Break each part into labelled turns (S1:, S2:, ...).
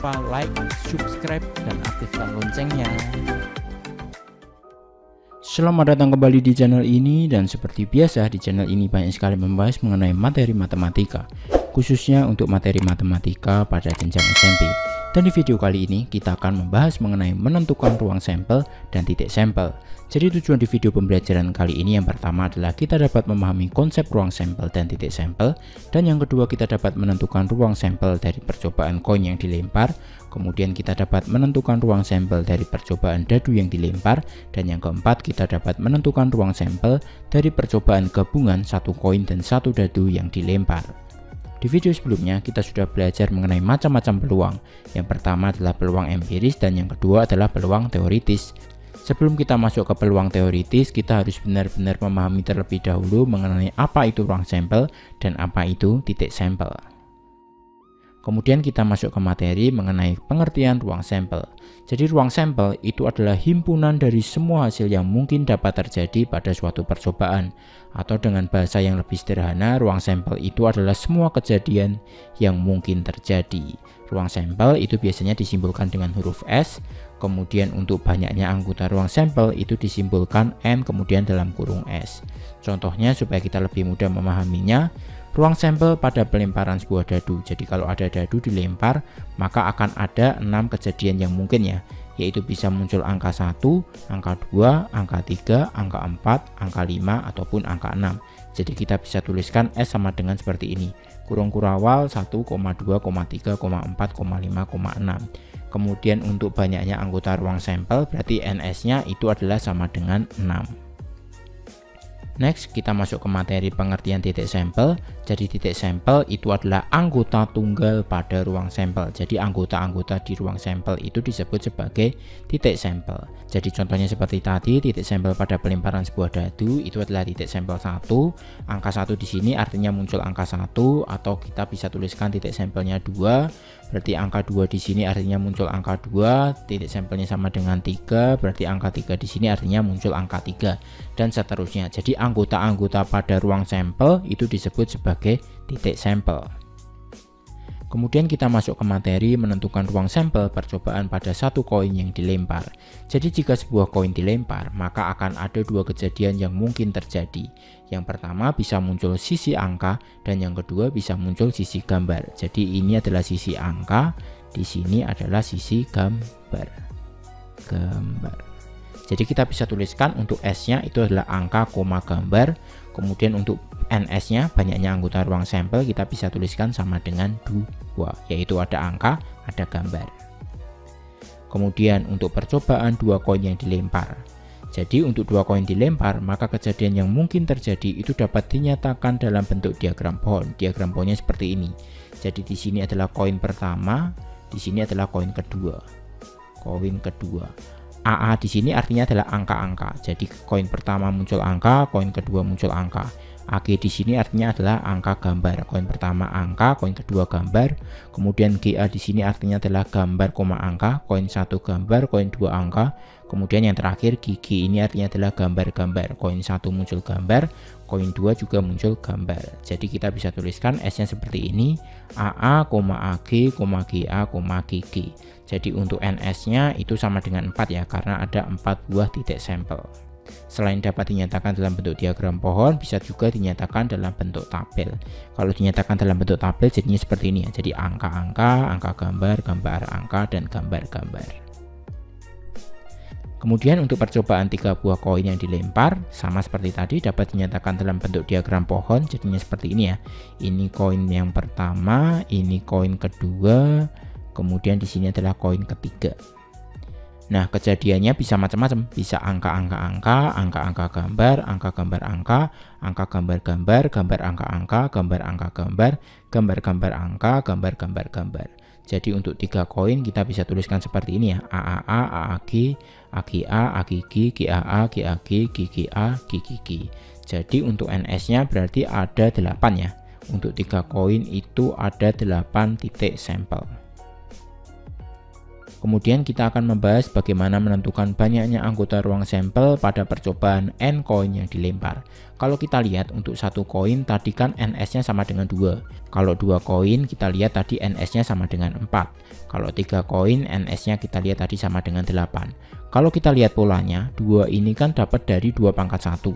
S1: lupa like, subscribe, dan aktifkan loncengnya. Selamat datang kembali di channel ini, dan seperti biasa di channel ini banyak sekali membahas mengenai materi matematika, khususnya untuk materi matematika pada jenjang SMP. Dan di video kali ini kita akan membahas mengenai menentukan ruang sampel dan titik sampel. Jadi tujuan di video pembelajaran kali ini yang pertama adalah kita dapat memahami konsep ruang sampel dan titik sampel, dan yang kedua kita dapat menentukan ruang sampel dari percobaan koin yang dilempar, kemudian kita dapat menentukan ruang sampel dari percobaan dadu yang dilempar, dan yang keempat kita dapat menentukan ruang sampel dari percobaan gabungan satu koin dan satu dadu yang dilempar. Di video sebelumnya kita sudah belajar mengenai macam-macam peluang. Yang pertama adalah peluang empiris dan yang kedua adalah peluang teoritis. Sebelum kita masuk ke peluang teoritis, kita harus benar-benar memahami terlebih dahulu mengenai apa itu ruang sampel dan apa itu titik sampel. Kemudian kita masuk ke materi mengenai pengertian ruang sampel. Jadi ruang sampel itu adalah himpunan dari semua hasil yang mungkin dapat terjadi pada suatu percobaan. Atau dengan bahasa yang lebih sederhana, ruang sampel itu adalah semua kejadian yang mungkin terjadi. Ruang sampel itu biasanya disimbolkan dengan huruf S, kemudian untuk banyaknya anggota ruang sampel itu disimbolkan M kemudian dalam kurung S. Contohnya supaya kita lebih mudah memahaminya, ruang sampel pada pelemparan sebuah dadu. Jadi kalau ada dadu dilempar, maka akan ada 6 kejadian yang mungkin ya, yaitu bisa muncul angka 1, angka 2, angka 3, angka 4, angka 5, ataupun angka 6. Jadi kita bisa tuliskan S sama dengan seperti ini. Kurung kurawal 1, 2, 3, 4, 5, 6. Kemudian untuk banyaknya anggota ruang sampel berarti NS-nya itu adalah sama dengan 6. Next, kita masuk ke materi pengertian titik sampel. Jadi titik sampel itu adalah anggota tunggal pada ruang sampel. Jadi anggota-anggota di ruang sampel itu disebut sebagai titik sampel. Jadi contohnya seperti tadi, titik sampel pada pelemparan sebuah dadu itu adalah titik sampel 1. Angka 1 di sini artinya muncul angka 1, atau kita bisa tuliskan titik sampelnya 2. Berarti angka 2 di sini artinya muncul angka 2, titik sampelnya sama dengan 3, berarti angka 3 di sini artinya muncul angka 3, dan seterusnya. Jadi anggota-anggota pada ruang sampel itu disebut sebagai titik sampel. Kemudian kita masuk ke materi menentukan ruang sampel percobaan pada satu koin yang dilempar. Jadi jika sebuah koin dilempar, maka akan ada 2 kejadian yang mungkin terjadi. Yang pertama bisa muncul sisi angka, dan yang kedua bisa muncul sisi gambar. Jadi ini adalah sisi angka, di sini adalah sisi gambar. Jadi kita bisa tuliskan untuk S-nya itu adalah angka, gambar. Kemudian untuk NS-nya, banyaknya anggota ruang sampel, kita bisa tuliskan sama dengan 2, yaitu ada angka, ada gambar. Kemudian untuk percobaan 2 koin yang dilempar. Jadi untuk 2 koin dilempar, maka kejadian yang mungkin terjadi itu dapat dinyatakan dalam bentuk diagram pohon. Diagram pohonnya seperti ini. Jadi di sini adalah koin pertama, di sini adalah koin kedua. AA di sini artinya adalah angka-angka. Jadi koin pertama muncul angka, koin kedua muncul angka. AG di sini artinya adalah angka gambar. Koin pertama angka, koin kedua gambar. Kemudian GA di sini artinya adalah gambar koma angka, koin 1 gambar, koin 2 angka. Kemudian yang terakhir GG ini artinya adalah gambar-gambar. Koin 1 muncul gambar, koin 2 juga muncul gambar. Jadi kita bisa tuliskan S-nya seperti ini, AA, AG, GA, GG. Jadi untuk NS-nya itu sama dengan 4 ya, karena ada 4 buah titik sampel. Selain dapat dinyatakan dalam bentuk diagram pohon, bisa juga dinyatakan dalam bentuk tabel. Kalau dinyatakan dalam bentuk tabel jadinya seperti ini ya. Jadi angka-angka, angka gambar, gambar angka, dan gambar-gambar. Kemudian untuk percobaan 3 buah koin yang dilempar, sama seperti tadi dapat dinyatakan dalam bentuk diagram pohon, jadinya seperti ini ya. Ini koin yang pertama, ini koin kedua, kemudian di sini adalah koin ketiga. Nah, kejadiannya bisa macam-macam, bisa angka-angka-angka, angka-angka gambar, angka gambar angka, angka gambar-gambar, gambar angka-angka, gambar angka gambar, gambar-gambar angka, gambar gambar gambar. Jadi untuk 3 koin kita bisa tuliskan seperti ini ya, AAA, AAG, AGA, AGG, GAA, GAG, GGA, GGG. Jadi untuk NS-nya berarti ada 8 ya. Untuk 3 koin itu ada 8 titik sampel. Kemudian kita akan membahas bagaimana menentukan banyaknya anggota ruang sampel pada percobaan N koin yang dilempar. Kalau kita lihat untuk satu koin tadi kan NS-nya sama dengan 2. Kalau 2 koin kita lihat tadi NS-nya sama dengan 4. Kalau 3 koin NS-nya kita lihat tadi sama dengan 8. Kalau kita lihat polanya, 2 ini kan dapat dari 2 pangkat 1.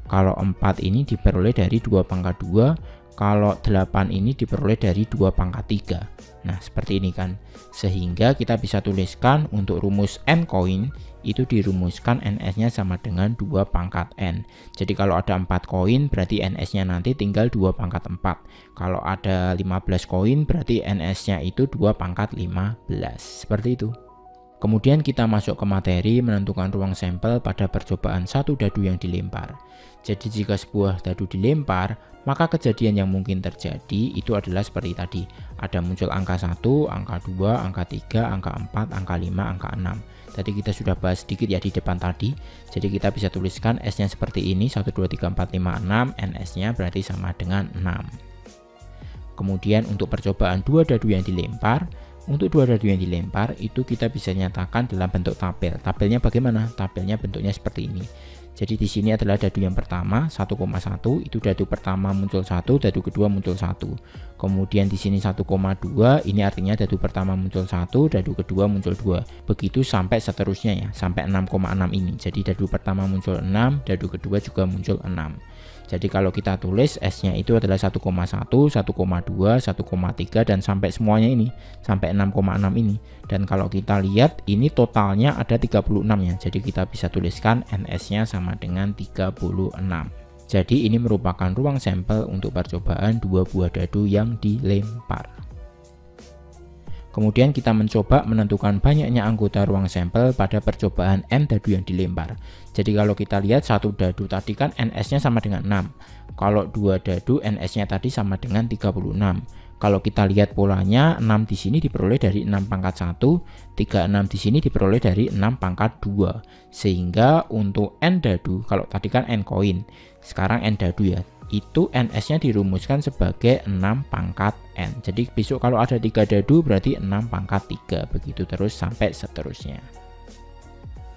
S1: Kalau 4 ini diperoleh dari 2 pangkat 2. Kalau 8 ini diperoleh dari 2 pangkat 3. Nah, seperti ini kan. Sehingga kita bisa tuliskan untuk rumus N koin itu dirumuskan NS-nya sama dengan 2 pangkat N. Jadi kalau ada 4 koin berarti NS-nya nanti tinggal 2 pangkat 4. Kalau ada 15 koin berarti NS-nya itu 2 pangkat 15. Seperti itu. Kemudian kita masuk ke materi menentukan ruang sampel pada percobaan satu dadu yang dilempar. Jadi jika sebuah dadu dilempar, maka kejadian yang mungkin terjadi itu adalah seperti tadi. Ada muncul angka 1, angka 2, angka 3, angka 4, angka 5, angka 6. Tadi kita sudah bahas sedikit ya di depan tadi. Jadi kita bisa tuliskan S-nya seperti ini, 1, 2, 3, 4, 5, 6. NS-nya berarti sama dengan 6. Kemudian untuk percobaan 2 dadu yang dilempar, untuk 2 dadu yang dilempar itu kita bisa nyatakan dalam bentuk tabel. Tabelnya bagaimana? Tabelnya bentuknya seperti ini. Jadi di sini adalah dadu yang pertama 1,1, itu dadu pertama muncul 1, dadu kedua muncul 1. Kemudian di sini 1,2, ini artinya dadu pertama muncul 1, dadu kedua muncul 2. Begitu sampai seterusnya ya, sampai 6,6 ini. Jadi dadu pertama muncul 6, dadu kedua juga muncul 6. Jadi kalau kita tulis S-nya itu adalah 1,1, 1,2, 1,3 dan sampai semuanya ini, sampai 6,6 ini. Dan kalau kita lihat ini totalnya ada 36 ya. Jadi kita bisa tuliskan NS-nya sama dengan 36. Jadi ini merupakan ruang sampel untuk percobaan 2 buah dadu yang dilempar. Kemudian kita mencoba menentukan banyaknya anggota ruang sampel pada percobaan N dadu yang dilempar. Jadi kalau kita lihat satu dadu tadi kan NS-nya sama dengan 6. Kalau 2 dadu NS-nya tadi sama dengan 36. Kalau kita lihat polanya 6 di sini diperoleh dari 6 pangkat 1, 36 di sini diperoleh dari 6 pangkat 2. Sehingga untuk N dadu, kalau tadi kan N koin, sekarang N dadu ya. Itu NS-nya dirumuskan sebagai 6 pangkat N. Jadi besok kalau ada 3 dadu berarti 6 pangkat 3. Begitu terus sampai seterusnya.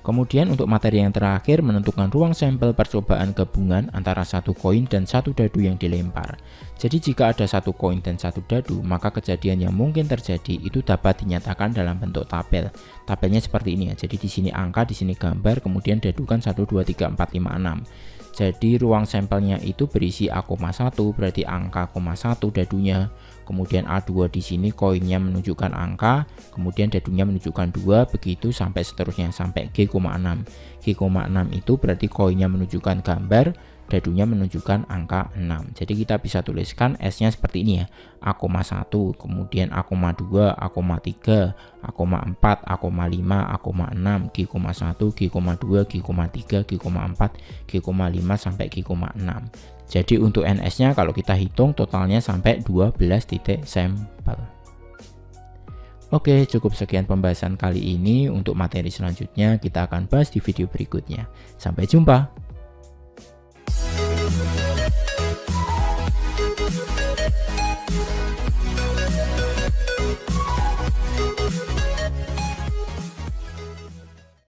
S1: Kemudian untuk materi yang terakhir menentukan ruang sampel percobaan gabungan antara satu koin dan satu dadu yang dilempar. Jadi jika ada satu koin dan satu dadu, maka kejadian yang mungkin terjadi itu dapat dinyatakan dalam bentuk tabel. Tabelnya seperti ini ya. Jadi di sini angka, di sini gambar, kemudian dadukan 1, 2, 3, 4, 5, 6. Jadi ruang sampelnya itu berisi A,1 berarti angka 1 dadunya. Kemudian A2 di sini koinnya menunjukkan angka, kemudian dadunya menunjukkan 2, begitu sampai seterusnya sampai G,6. G,6 itu berarti koinnya menunjukkan gambar, dadunya menunjukkan angka 6. Jadi kita bisa tuliskan S-nya seperti ini ya. A,1, kemudian A,2, A,3, A,4, A,5, A,6, G,1, G,2, G,3, G,4, G,5 sampai G,6. Jadi untuk NS-nya kalau kita hitung totalnya sampai 12 titik sampel. Oke, cukup sekian pembahasan kali ini. Untuk materi selanjutnya kita akan bahas di video berikutnya. Sampai jumpa.